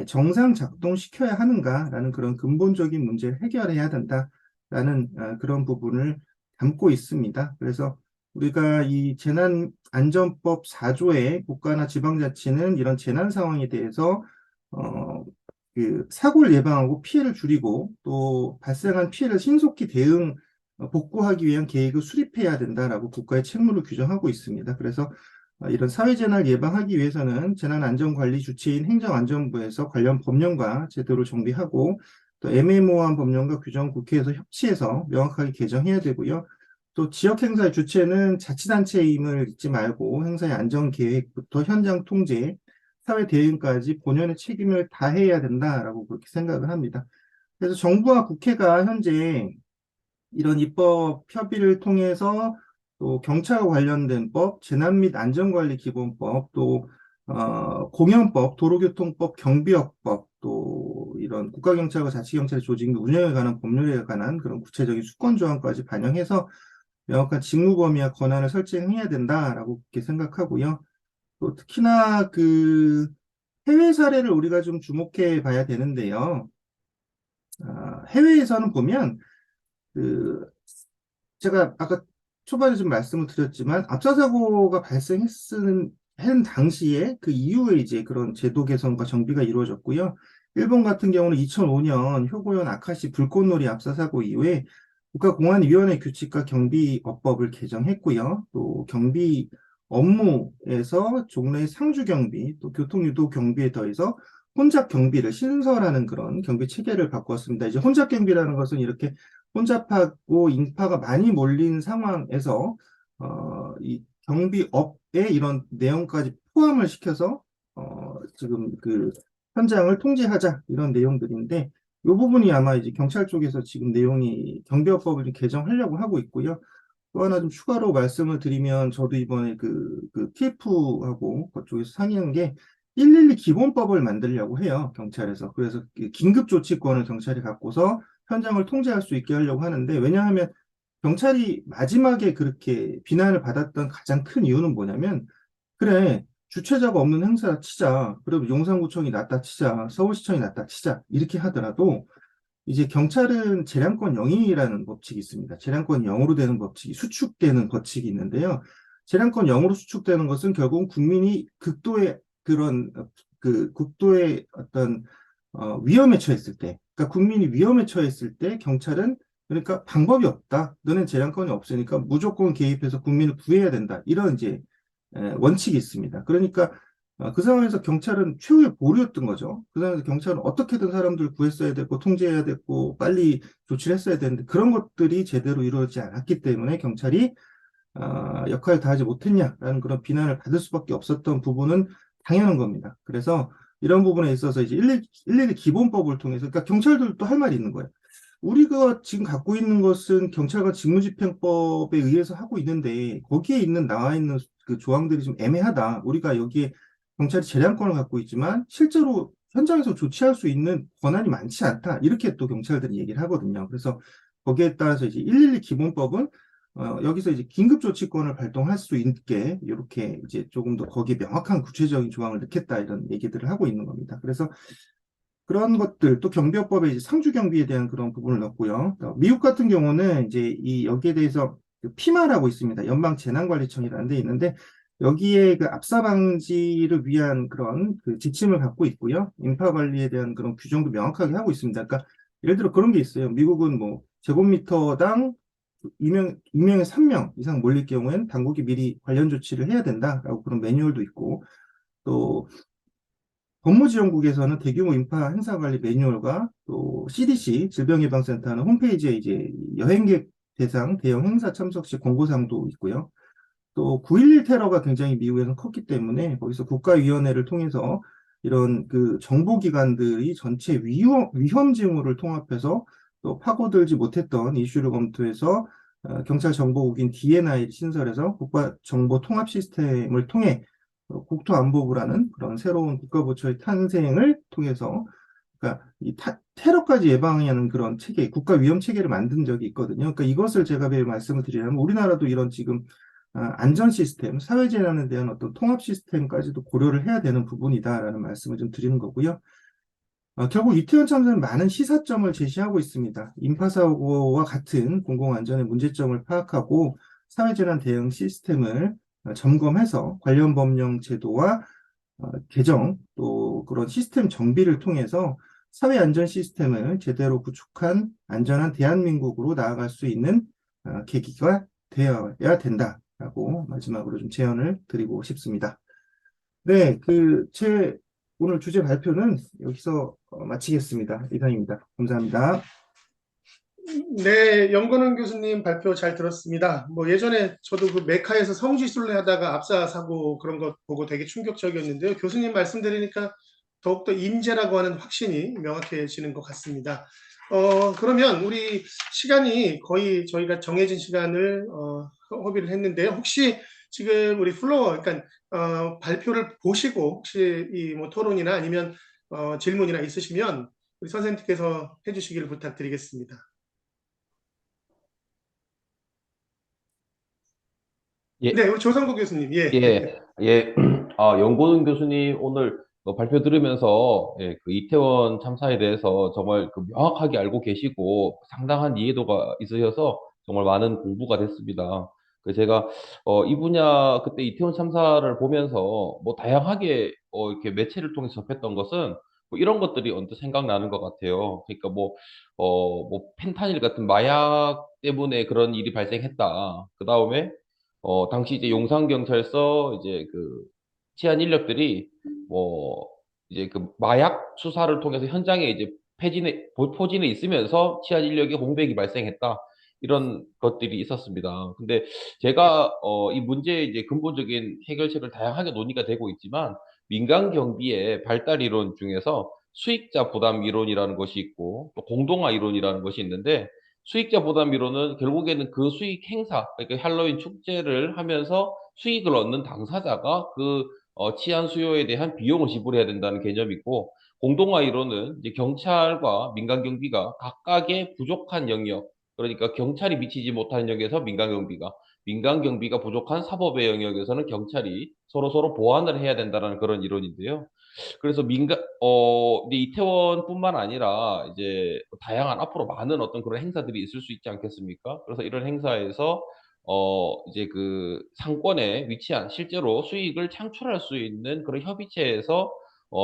정상 작동시켜야 하는가라는 그런 근본적인 문제를 해결해야 된다라는 그런 부분을 담고 있습니다. 그래서 우리가 이 재난안전법 4조에 국가나 지방자치는 이런 재난 상황에 대해서 그 사고를 예방하고 피해를 줄이고 또 발생한 피해를 신속히 복구하기 위한 계획을 수립해야 된다라고 국가의 책무를 규정하고 있습니다. 그래서 이런 사회재난을 예방하기 위해서는 재난안전관리 주체인 행정안전부에서 관련 법령과 제도를 정비하고 또 애매모호한 법령과 규정 국회에서 협치해서 명확하게 개정해야 되고요. 또 지역 행사의 주체는 자치단체임을 잊지 말고 행사의 안전계획부터 현장 통제, 사회 대응까지 본연의 책임을 다해야 된다라고 그렇게 생각을 합니다. 그래서 정부와 국회가 현재 이런 입법 협의를 통해서 또 경찰과 관련된 법, 재난 및 안전관리 기본법, 또 공연법, 도로교통법, 경비역법, 또 이런 국가경찰과 자치경찰의 조직 및 운영에 관한 법률에 관한 그런 구체적인 수권 조항까지 반영해서 명확한 직무 범위와 권한을 설정해야 된다라고 그렇게 생각하고요. 또 특히나 그 해외 사례를 우리가 좀 주목해 봐야 되는데요. 해외에서는 보면 그 제가 아까 초반에 좀 말씀을 드렸지만 압사 사고가 발생했은 당시에 그 이후에 이제 그런 제도 개선과 정비가 이루어졌고요. 일본 같은 경우는 2005년 효고현 아카시 불꽃놀이 압사 사고 이후에 국가공안위원회 규칙과 경비업법을 개정했고요. 또 경비 업무에서 종래 상주 경비, 또 교통유도 경비에 더해서 혼잡 경비를 신설하는 그런 경비 체계를 바꿨습니다. 이제 혼잡 경비라는 것은 이렇게 혼잡하고 인파가 많이 몰린 상황에서 이 경비업에 이런 내용까지 포함을 시켜서 지금 그 현장을 통제하자 이런 내용들인데 이 부분이 아마 이제 경찰 쪽에서 지금 내용이 경비업법을 좀 개정하려고 하고 있고요. 또 하나 좀 추가로 말씀을 드리면 저도 이번에 그 TF하고 그쪽에서 상의한 게 112 기본법을 만들려고 해요. 경찰에서. 그래서 긴급조치권을 경찰이 갖고서 현장을 통제할 수 있게 하려고 하는데 왜냐하면 경찰이 마지막에 그렇게 비난을 받았던 가장 큰 이유는 뭐냐면 그래 주최자가 없는 행사라 치자. 그리고 용산구청이 낫다 치자. 서울시청이 낫다 치자. 이렇게 하더라도 이제 경찰은 재량권 0이라는 법칙이 있습니다. 재량권 0으로 되는 법칙이 수축되는 법칙이 있는데요. 재량권 0으로 수축되는 것은 결국 국민이 극도의 그런 극도의 어떤 위험에 처했을 때, 그러니까 국민이 위험에 처했을 때 경찰은 그러니까 방법이 없다. 너는 재량권이 없으니까 무조건 개입해서 국민을 구해야 된다. 이런 이제 원칙이 있습니다. 그러니까 그 상황에서 경찰은 최후의 보루였던 거죠. 그 상황에서 경찰은 어떻게든 사람들을 구했어야 되고 통제해야 되고 빨리 조치를 했어야 되는데 그런 것들이 제대로 이루어지지 않았기 때문에 경찰이 역할을 다하지 못했냐라는 그런 비난을 받을 수밖에 없었던 부분은 당연한 겁니다. 그래서 이런 부분에 있어서 이제 112 기본법을 통해서 그러니까 경찰들도 할 말이 있는 거예요. 우리가 지금 갖고 있는 것은 경찰관 직무집행법에 의해서 하고 있는데 거기에 나와 있는 그 조항들이 좀 애매하다. 우리가 여기에 경찰이 재량권을 갖고 있지만 실제로 현장에서 조치할 수 있는 권한이 많지 않다. 이렇게 또 경찰들이 얘기를 하거든요. 그래서 거기에 따라서 이제 112 기본법은 여기서 이제 긴급조치권을 발동할 수 있게 이렇게 이제 조금 더 거기에 명확한 구체적인 조항을 넣겠다 이런 얘기들을 하고 있는 겁니다. 그래서 그런 것들 또 경비업법에 이제 상주 경비에 대한 그런 부분을 넣고요. 미국 같은 경우는 이제 여기에 대해서 피마라고 있습니다. 연방 재난관리청이라는 데 있는데 여기에 그 압사 방지를 위한 그런 그 지침을 갖고 있고요. 인파 관리에 대한 그런 규정도 명확하게 하고 있습니다. 그러니까 예를 들어 그런 게 있어요. 미국은 뭐 제곱미터당 2명에 3명 이상 몰릴 경우에는 당국이 미리 관련 조치를 해야 된다라고 그런 매뉴얼도 있고 또 법무지원국에서는 대규모 인파 행사 관리 매뉴얼과 또 CDC 질병예방센터는 홈페이지에 이제 여행객 대상 대형 행사 참석 시 권고사항도 있고요. 또 9.11 테러가 굉장히 미국에서는 컸기 때문에 거기서 국가위원회를 통해서 이런 그 정보기관들이 전체 위험 징후를 통합해서 또 파고들지 못했던 이슈를 검토해서 경찰 정보국인 DNI를 신설해서 국가정보 통합 시스템을 통해 국토안보부라는 그런 새로운 국가부처의 탄생을 통해서 그러니까 이 테러까지 예방하는 그런 체계, 국가 위험 체계를 만든 적이 있거든요. 그러니까 이것을 제가 왜 말씀을 드리냐면 우리나라도 이런 지금 안전 시스템, 사회재난에 대한 어떤 통합 시스템까지도 고려를 해야 되는 부분이다라는 말씀을 좀 드리는 거고요. 결국 이태원 참사는 많은 시사점을 제시하고 있습니다. 인파사고와 같은 공공안전의 문제점을 파악하고 사회재난 대응 시스템을 점검해서 관련 법령 제도와 개정 또 그런 시스템 정비를 통해서 사회안전 시스템을 제대로 구축한 안전한 대한민국으로 나아갈 수 있는 계기가 되어야 된다라고 마지막으로 좀 제언을 드리고 싶습니다. 네, 제 오늘 주제 발표는 여기서 마치겠습니다. 이상입니다. 감사합니다. 네, 연건훈 교수님 발표 잘 들었습니다. 뭐 예전에 저도 그 메카에서 성지순례 하다가 압사 사고 그런 거 보고 되게 충격적이었는데요. 교수님 말씀 들으니까 더욱더 인재라고 하는 확신이 명확해지는 것 같습니다. 그러면 우리 시간이 거의 저희가 정해진 시간을 허비를 했는데요. 혹시 지금 우리 플로어, 그러니까 발표를 보시고 혹시 이 뭐 토론이나 아니면 질문이나 있으시면 우리 선생님께서 해주시기를 부탁드리겠습니다. 예, 네, 우리 조성국 교수님, 예. 예. 연고는 교수님 오늘 발표 들으면서 그 이태원 참사에 대해서 정말 그 명확하게 알고 계시고 상당한 이해도가 있으셔서 정말 많은 공부가 됐습니다. 제가 이 분야 그때 이태원 참사를 보면서 뭐 다양하게 이렇게 매체를 통해서 접했던 것은 뭐 이런 것들이 언뜻 생각나는 것 같아요. 그러니까 뭐 펜타닐 같은 마약 때문에 그런 일이 발생했다. 그 다음에 당시 이제 용산경찰서 이제 그 치안 인력들이 뭐 이제 그 마약 수사를 통해서 현장에 이제 포진해 있으면서 치안 인력의 공백이 발생했다. 이런 것들이 있었습니다. 근데 제가 이 문제의 이제 근본적인 해결책을 다양하게 논의가 되고 있지만 민간 경비의 발달 이론 중에서 수익자 부담 이론이라는 것이 있고 또 공동화 이론이라는 것이 있는데 수익자 부담 이론은 결국에는 그 수익 행사, 그러니까 할로윈 축제를 하면서 수익을 얻는 당사자가 그 치안 수요에 대한 비용을 지불해야 된다는 개념이 있고, 공동화 이론은 이제 경찰과 민간 경비가 각각의 부족한 영역, 그러니까 경찰이 미치지 못한 영역에서 민간 경비가 부족한 사법의 영역에서는 경찰이 서로 보완을 해야 된다는 그런 이론인데요. 그래서 이제 이태원뿐만 아니라 이제 다양한 앞으로 많은 어떤 그런 행사들이 있을 수 있지 않겠습니까? 그래서 이런 행사에서 이제 그 상권에 위치한 실제로 수익을 창출할 수 있는 그런 협의체에서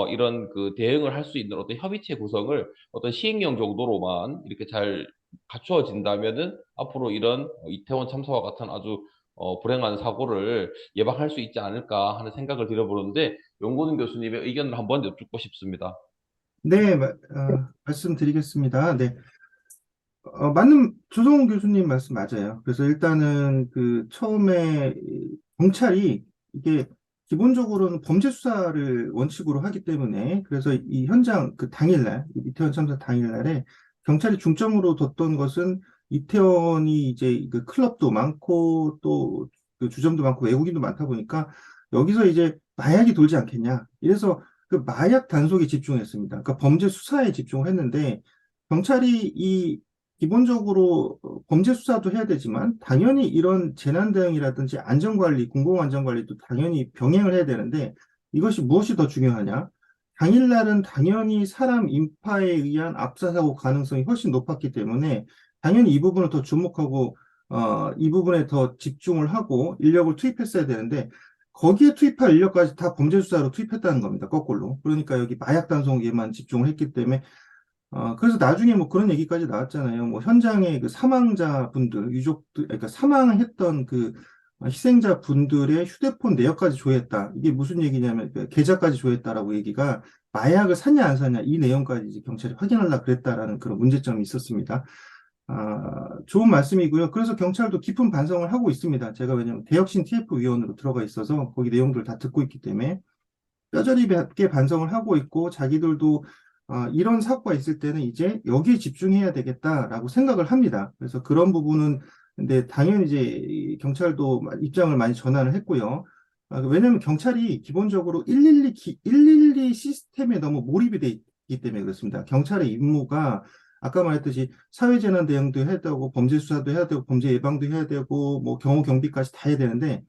이런 그 대응을 할 수 있는 어떤 협의체 구성을 어떤 시행령 정도로만 이렇게 잘 갖추어진다면은 앞으로 이런 이태원 참사와 같은 아주 불행한 사고를 예방할 수 있지 않을까 하는 생각을 들어보는데 연고는 교수님의 의견을 한번 여쭙고 싶습니다. 네, 말씀드리겠습니다. 네. 맞는 조성훈 교수님 말씀 맞아요. 그래서 일단은 처음에 경찰이 이게 기본적으로는 범죄 수사를 원칙으로 하기 때문에 그래서 이 현장 당일날 이태원 참사 당일날에 경찰이 중점으로 뒀던 것은 이태원이 이제 그 클럽도 많고 또 그 주점도 많고 외국인도 많다 보니까 여기서 이제 마약이 돌지 않겠냐. 이래서 그 마약 단속에 집중했습니다. 그러니까 범죄 수사에 집중을 했는데 경찰이 기본적으로 범죄 수사도 해야 되지만 당연히 이런 재난 대응이라든지 안전관리, 공공안전관리도 당연히 병행을 해야 되는데 이것이 무엇이 더 중요하냐? 당일날은 당연히 사람 인파에 의한 압사사고 가능성이 훨씬 높았기 때문에 당연히 이 부분을 더 주목하고 이 부분에 더 집중을 하고 인력을 투입했어야 되는데 거기에 투입할 인력까지 다 범죄 수사로 투입했다는 겁니다. 거꾸로. 그러니까 여기 마약 단속에만 집중을 했기 때문에 그래서 나중에 뭐 그런 얘기까지 나왔잖아요. 뭐 현장의 그 사망자분들, 유족들, 그러니까 사망했던 그 희생자분들의 휴대폰 내역까지 조회했다. 이게 무슨 얘기냐면 계좌까지 조회했다라고 얘기가 마약을 샀냐 안 샀냐 이 내용까지 이제 경찰이 확인하려고 그랬다라는 그런 문제점이 있었습니다. 좋은 말씀이고요. 그래서 경찰도 깊은 반성을 하고 있습니다. 제가 왜냐하면 대혁신 TF 위원으로 들어가 있어서 거기 내용들을 다 듣고 있기 때문에 뼈저리게 반성을 하고 있고 자기들도 이런 사고가 있을 때는 이제 여기에 집중해야 되겠다라고 생각을 합니다. 그래서 그런 부분은 근데 당연히 이제 이 경찰도 입장을 많이 전환을 했고요. 왜냐하면 경찰이 기본적으로 112 시스템에 너무 몰입이 돼 있기 때문에 그렇습니다. 경찰의 임무가 아까 말했듯이 사회재난 대응도 해야 되고 범죄 수사도 해야 되고 범죄 예방도 해야 되고 뭐 경호 경비까지 다 해야 되는데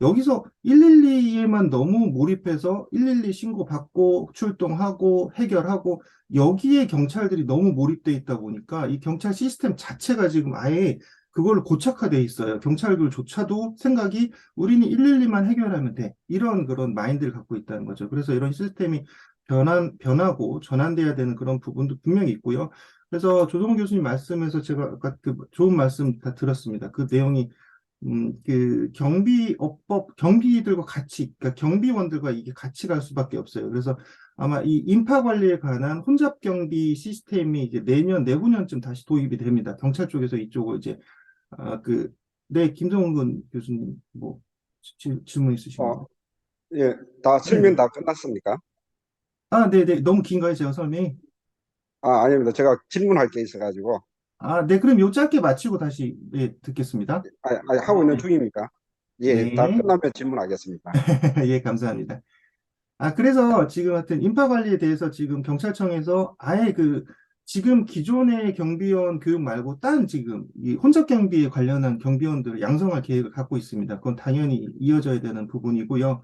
여기서 112에만 너무 몰입해서 112 신고 받고 출동하고 해결하고 여기에 경찰들이 너무 몰입돼 있다 보니까 이 경찰 시스템 자체가 지금 아예 그걸로 고착화돼 있어요. 경찰들조차도 생각이 우리는 112만 해결하면 돼. 이런 그런 마인드를 갖고 있다는 거죠. 그래서 이런 시스템이 변하고 전환돼야 되는 그런 부분도 분명히 있고요. 그래서 조성호 교수님 말씀에서 제가 아까 그 좋은 말씀 다 들었습니다. 그 내용이 그 경비업법, 경비들과 같이, 그러니까 경비원들과 이게 같이 갈 수밖에 없어요. 그래서 아마 이 인파 관리에 관한 혼잡 경비 시스템이 이제 내년, 내후년쯤 다시 도입이 됩니다. 경찰 쪽에서 이쪽으로 이제, 네, 김성근 교수님, 뭐, 질문 있으신가요? 예, 다 설명 네네. 다 끝났습니까? 네네. 너무 긴가요, 제가 설명이? 아닙니다. 제가 질문할 게 있어가지고. 네, 그럼 요 짧게 마치고 다시, 네, 듣겠습니다. 하고 있는 네. 중입니까? 예, 다 네. 끝나면 질문하겠습니다. 예, 감사합니다. 그래서 지금 하여튼 인파 관리에 대해서 지금 경찰청에서 아예 지금 기존의 경비원 교육 말고 딴 지금 이 혼잡 경비에 관련한 경비원들을 양성할 계획을 갖고 있습니다. 그건 당연히 이어져야 되는 부분이고요.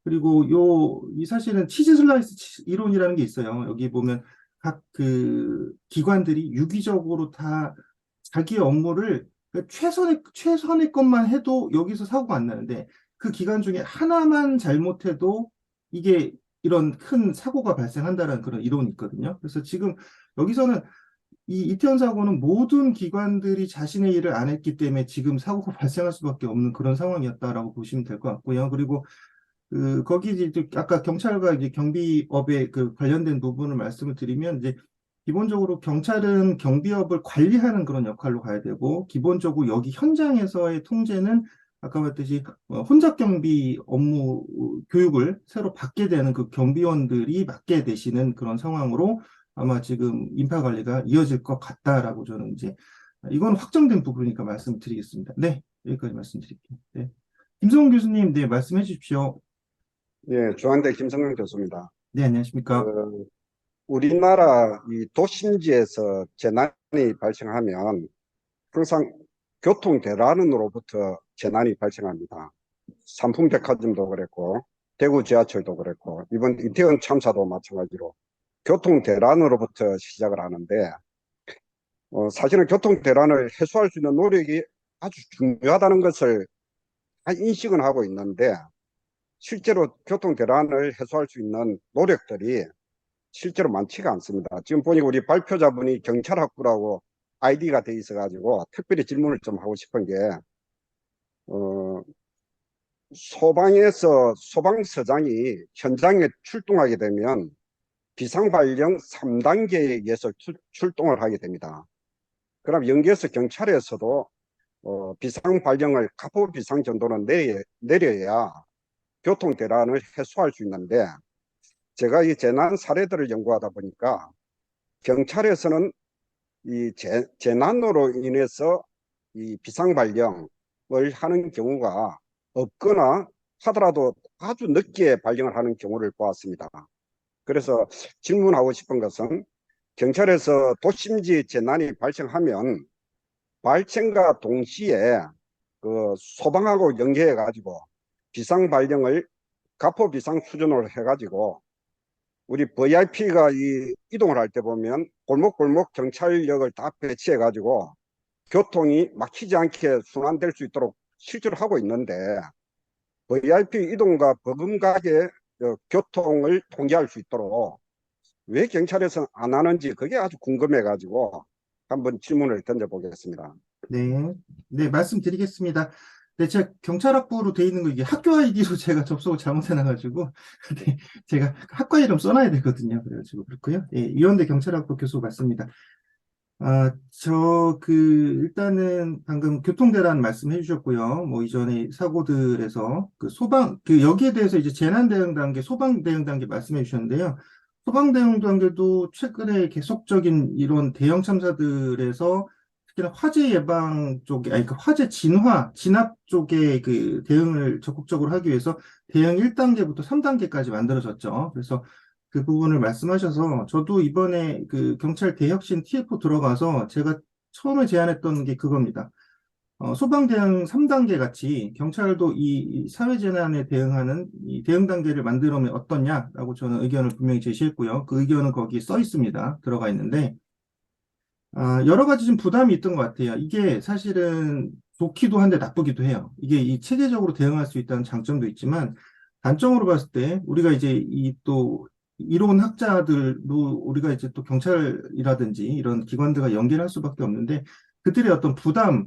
그리고 이 사실은 치즈 슬라이스 이론이라는 게 있어요. 여기 보면 각 기관들이 유기적으로 다 자기의 업무를 그러니까 최선의 것만 해도 여기서 사고가 안 나는데 그 기간 중에 하나만 잘못해도 이게 이런 큰 사고가 발생한다는 그런 이론이 있거든요. 그래서 지금 여기서는 이 이태원 사고는 모든 기관들이 자신의 일을 안 했기 때문에 지금 사고가 발생할 수밖에 없는 그런 상황이었다라고 보시면 될 것 같고요. 그리고 거기 이제 아까 경찰과 이제 경비업에 관련된 부분을 말씀을 드리면 이제 기본적으로 경찰은 경비업을 관리하는 그런 역할로 가야 되고 기본적으로 여기 현장에서의 통제는 아까 말했듯이 혼잡 경비 업무 교육을 새로 받게 되는 그 경비원들이 맡게 되시는 그런 상황으로 아마 지금 인파 관리가 이어질 것 같다라고 저는 이제 이건 확정된 부분이니까 말씀드리겠습니다. 네, 여기까지 말씀드릴게요. 네. 김성훈 교수님, 네, 말씀해 주십시오. 예, 중앙대 김성근 교수입니다. 네, 안녕하십니까. 우리나라 이 도심지에서 재난이 발생하면 항상 교통 대란으로부터 재난이 발생합니다. 삼풍백화점도 그랬고, 대구 지하철도 그랬고, 이번 이태원 참사도 마찬가지로 교통 대란으로부터 시작을 하는데, 사실은 교통 대란을 해소할 수 있는 노력이 아주 중요하다는 것을 다 인식은 하고 있는데, 실제로 교통 대란을 해소할 수 있는 노력들이 실제로 많지가 않습니다. 지금 보니까 우리 발표자분이 경찰학부라고 아이디가 돼 있어가지고 특별히 질문을 좀 하고 싶은 게 소방서장이 현장에 출동하게 되면 비상발령 3단계에 의해서 출동을 하게 됩니다. 그럼 연계해서 경찰에서도 비상발령을 가포 비상 정도는 내려야 교통 대란을 해소할 수 있는데 제가 이 재난 사례들을 연구하다 보니까 경찰에서는 이 재난으로 인해서 이 비상발령을 하는 경우가 없거나 하더라도 아주 늦게 발령을 하는 경우를 보았습니다. 그래서 질문하고 싶은 것은 경찰에서 도심지 재난이 발생하면 발생과 동시에 그 소방하고 연계해 가지고 비상발령을 가포 비상 수준으로 해 가지고 우리 VIP가 이동을 할 때 보면 골목골목 경찰력을 다 배치해 가지고 교통이 막히지 않게 순환될 수 있도록 실제로 하고 있는데 VIP 이동과 버금가게 교통을 통제할 수 있도록 왜 경찰에서는 안 하는지 그게 아주 궁금해 가지고 한번 질문을 던져보겠습니다. 네, 네, 말씀드리겠습니다. 네, 제가 경찰학부로 돼 있는 거 이게 학교 아이디로 제가 접속을 잘못해놔가지고 네, 제가 학과 이름 써놔야 되거든요. 그래가지고 그렇고요. 예, 이원대 경찰학부 교수 맞습니다. 일단은 방금 교통대란 말씀해 주셨고요. 뭐 이전에 사고들에서 여기에 대해서 이제 재난대응단계, 소방대응단계 말씀해 주셨는데요. 소방대응단계도 최근에 계속적인 이런 대형 참사들에서 특히나 화재 예방 쪽에, 아니, 그 화재 진압 쪽에 그 대응을 적극적으로 하기 위해서 대응 1단계부터 3단계까지 만들어졌죠. 그래서 그 부분을 말씀하셔서 저도 이번에 그 경찰 대혁신 TF 들어가서 제가 처음에 제안했던 게 그겁니다. 소방 대응 3단계 같이 경찰도 이 사회재난에 대응하는 이 대응 단계를 만들면 어떠냐라고 저는 의견을 분명히 제시했고요. 그 의견은 거기에 써 있습니다. 들어가 있는데, 여러 가지 좀 부담이 있던 것 같아요. 이게 사실은 좋기도 한데 나쁘기도 해요. 이게 이 체계적으로 대응할 수 있다는 장점도 있지만, 단점으로 봤을 때, 우리가 이제 이론 학자들도 우리가 이제 또 경찰이라든지 이런 기관들과 연계할 수밖에 없는데, 그들의 어떤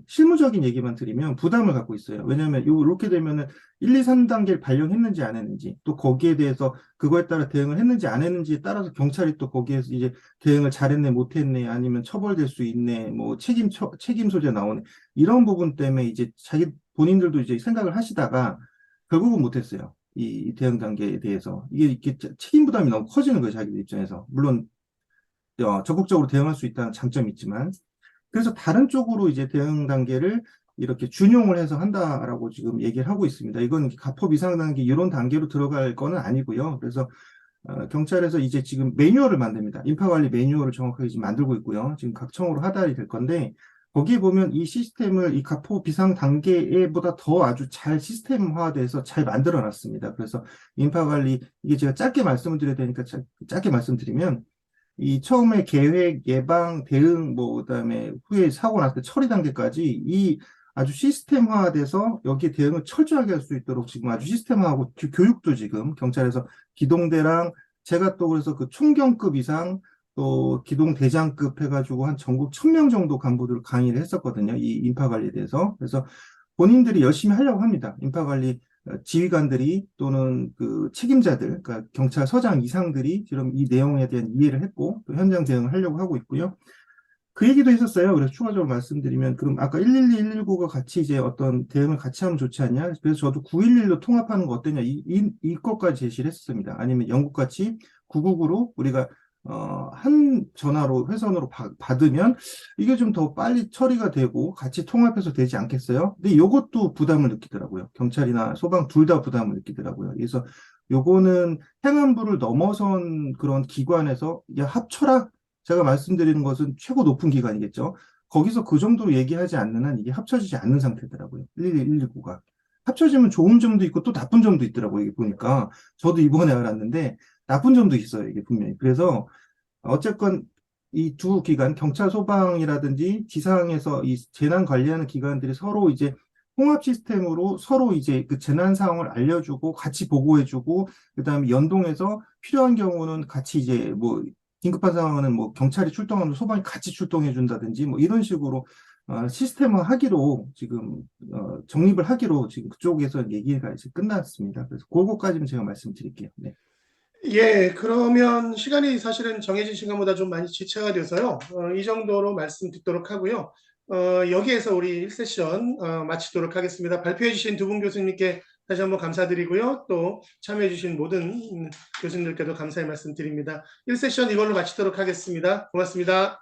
실무적인 얘기만 드리면 부담을 갖고 있어요. 왜냐하면 이렇게 되면은 1, 2, 3단계를 발령했는지 안 했는지, 또 거기에 대해서 그거에 따라 대응을 했는지 안 했는지에 따라서 경찰이 또 거기에서 이제 대응을 잘했네, 못했네, 아니면 처벌될 수 있네, 뭐 책임 소재 나오네. 이런 부분 때문에 이제 본인들도 이제 생각을 하시다가 결국은 못했어요. 이 대응 단계에 대해서. 이게 책임 부담이 너무 커지는 거예요, 자기들 입장에서. 물론, 적극적으로 대응할 수 있다는 장점이 있지만. 그래서 다른 쪽으로 이제 대응 단계를 이렇게 준용을 해서 한다라고 지금 얘기를 하고 있습니다. 이건 가포 비상 단계 이런 단계로 들어갈 거는 아니고요. 그래서 경찰에서 이제 지금 매뉴얼을 만듭니다. 인파 관리 매뉴얼을 정확하게 지금 만들고 있고요. 지금 각 청으로 하달이 될 건데 거기에 보면 이 시스템을 이 가포 비상 단계보다 더 아주 잘 시스템화돼서 잘 만들어 놨습니다. 그래서 인파 관리 이게 제가 짧게 말씀을 드려야 되니까 짧게 말씀드리면 이 처음에 계획, 예방, 대응, 뭐, 그다음에 후에 사고 났을 때 처리 단계까지 이 아주 시스템화돼서 여기에 대응을 철저하게 할 수 있도록 지금 아주 시스템화하고 교육도 지금 경찰에서 기동대랑 제가 또 그래서 그 총경급 이상 또 기동대장급 해가지고 한 전국 1000명 정도 간부들 강의를 했었거든요. 이 인파 관리에 대해서. 그래서 본인들이 열심히 하려고 합니다. 인파 관리 지휘관들이 또는 그 책임자들, 그러니까 경찰서장 이상들이 지금 이 내용에 대한 이해를 했고 또 현장 대응을 하려고 하고 있고요. 그 얘기도 했었어요. 그래서 추가적으로 말씀드리면 그럼 아까 112, 119가 같이 이제 어떤 대응을 같이 하면 좋지 않냐? 그래서 저도 911로 통합하는 거 어떠냐? 이것까지 제시를 했었습니다. 아니면 영국같이 999로 우리가 한 전화로 회선으로 받으면 이게 좀 더 빨리 처리가 되고 같이 통합해서 되지 않겠어요? 근데 이것도 부담을 느끼더라고요. 경찰이나 소방 둘 다 부담을 느끼더라고요. 그래서 요거는 행안부를 넘어선 그런 기관에서 야 합쳐라. 제가 말씀드리는 것은 최고 높은 기관이겠죠. 거기서 그 정도로 얘기하지 않는 한 이게 합쳐지지 않는 상태더라고요. 112, 119가. 합쳐지면 좋은 점도 있고 또 나쁜 점도 있더라고요. 이게 보니까. 저도 이번에 알았는데 나쁜 점도 있어요. 이게 분명히. 그래서 어쨌건 이 두 기관, 경찰 소방이라든지 지상에서 이 재난 관리하는 기관들이 서로 이제 통합 시스템으로 서로 이제 그 재난 상황을 알려주고 같이 보고해주고 그다음에 연동해서 필요한 경우는 같이 이제 뭐 긴급한 상황은 뭐 경찰이 출동하면 소방이 같이 출동해 준다든지 뭐 이런 식으로 시스템화 하기로 지금 정립을 하기로 지금 그쪽에서 얘기가 이제 끝났습니다. 그래서 그거까지는 제가 말씀드릴게요. 네. 예, 그러면 시간이 사실은 정해진 시간보다 좀 많이 지체가 돼서요. 이 정도로 말씀 듣도록 하고요. 여기에서 우리 1세션 마치도록 하겠습니다. 발표해 주신 두 분 교수님께 다시 한번 감사드리고요. 또 참여해 주신 모든 교수님들께도 감사의 말씀 드립니다. 1세션 이걸로 마치도록 하겠습니다. 고맙습니다.